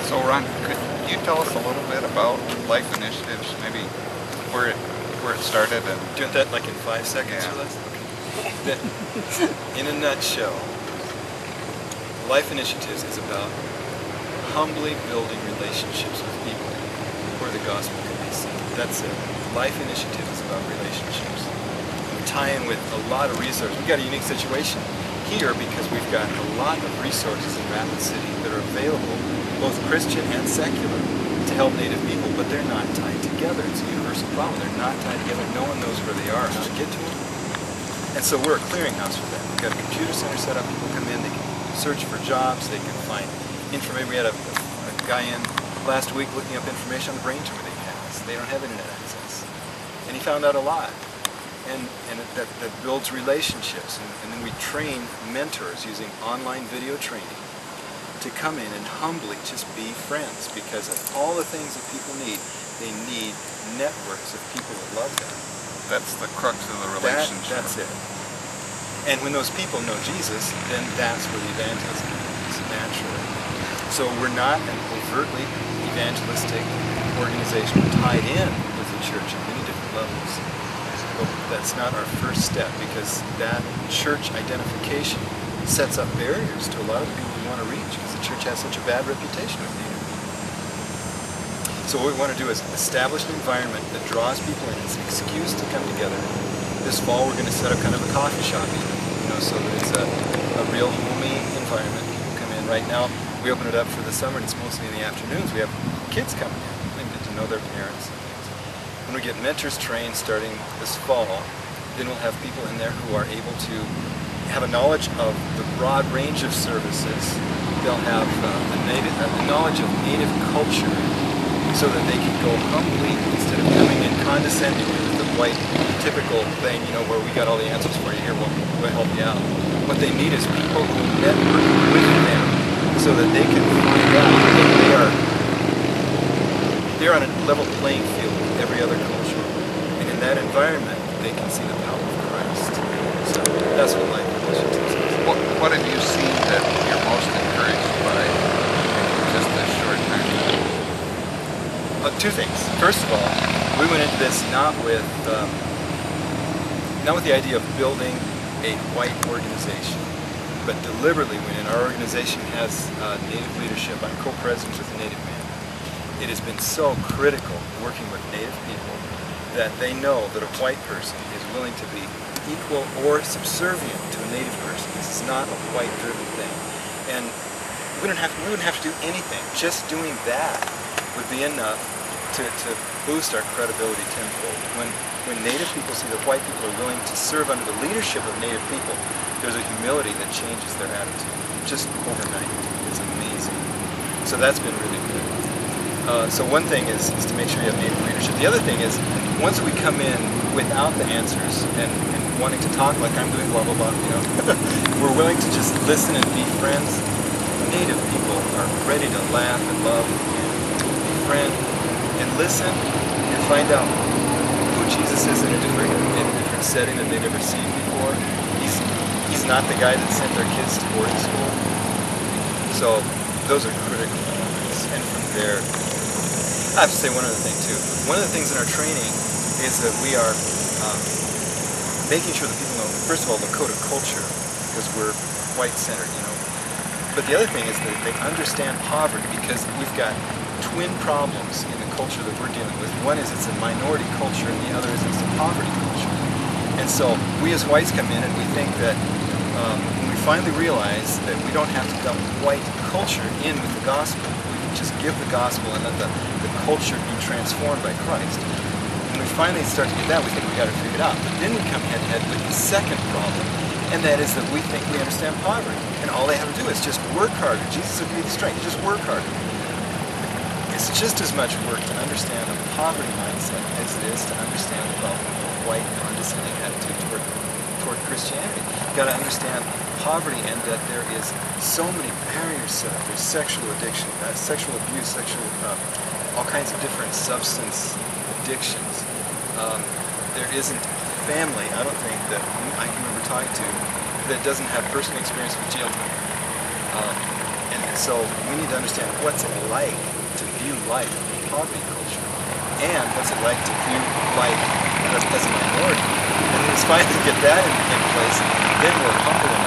So Ron, could you tell us a little bit about Life Initiatives, maybe where it started and... Do you want that like in 5 seconds or less? Okay. In a nutshell, Life Initiatives is about humbly building relationships with people where the gospel can be seen. That's it. Life Initiative is about relationships. We tie in with a lot of resources. We've got a unique situation here because we've got a lot of resources in Rapid City that are available, both Christian and secular, to help Native people, but they're not tied together. It's a universal problem. They're not tied together. No one knows where they are, how to get to them. And so we're a clearinghouse for them. We've got a computer center set up. People come in, they can search for jobs, they can find information. We had a guy in last week looking up information on the brain tumor they have. They don't have internet access. And he found out a lot. And that builds relationships. And then we train mentors using online video training to come in and humbly just be friends, because of all the things that people need, they need networks of people that love them. That's the crux of the relationship. That's it. And when those people know Jesus, then that's where the evangelism happens, naturally. So we're not an overtly evangelistic organization. We're tied in with the church at many different levels. But that's not our first step, because that church identification sets up barriers to a lot of the people we want to reach, because the church has such a bad reputation with Native people. So what we want to do is establish an environment that draws people in. It's an excuse to come together. This fall we're going to set up kind of a coffee shop even, so that it's a real homey environment. People come in. Right now we open it up for the summer, and it's mostly in the afternoons. We have kids coming in and get to know their parents. When we get mentors trained starting this fall, then we'll have people in there who are able to have a knowledge of the broad range of services. They'll have a knowledge of Native culture, so that they can go humbly instead of coming in condescending with the white typical thing, where we got all the answers for you here, we'll help you out. What they need is people who network with them so that they can find out that they're on a level playing field with every other culture. And in that environment, they can see the power of Christ. So that's what Life Initiatives is. What have you seen that you're most encouraged by in just this short time? Two things. First of all, we went into this not with the idea of building a white organization, but deliberately went in. Our organization has Native leadership. I'm co-president with the Native Man. It has been so critical working with Native people that they know that a white person is willing to be equal or subservient to a Native person. This is not a white-driven thing, and we wouldn't have to do anything. Just doing that would be enough to boost our credibility tenfold. When Native people see that white people are willing to serve under the leadership of Native people, there's a humility that changes their attitude just overnight. It's amazing. So that's been really good. So one thing is to make sure you have Native leadership. The other thing is, once we come in without the answers and wanting to talk like I'm doing blah blah blah, we're willing to just listen and be friends. Native people are ready to laugh and love and befriend and listen and find out who Jesus is in a different setting that they've never seen before. He's not the guy that sent their kids to boarding school. So those are critical elements. And from there, I have to say one other thing too. One of the things in our training is that we are making sure that people know, first of all, the code of culture, because we're white-centered, But the other thing is that they understand poverty, because we've got twin problems in the culture that we're dealing with. One is it's a minority culture, and the other is it's a poverty culture. And so we as whites come in and we think that when we finally realize that we don't have to dump white culture in with the gospel, we can just give the gospel and let the culture be transformed by Christ. When we finally start to do that, we think we got it figured out. But then we come head to head with the second problem, and that is that we think we understand poverty, and all they have to do is just work harder. Jesus will give you the strength. Just work harder. It's just as much work to understand a poverty mindset as it is to understand the problem of a white condescending attitude toward Christianity. You've got to understand poverty, and that there is so many barriers set up. There's sexual addiction, sexual abuse, all kinds of different substance addictions. There isn't a family, I don't think, that I can remember talking to that doesn't have personal experience with jail time. And So we need to understand what's it like to view life in poverty culture, and what's it like to view life as a minority. And when we finally get that in place, then we're humble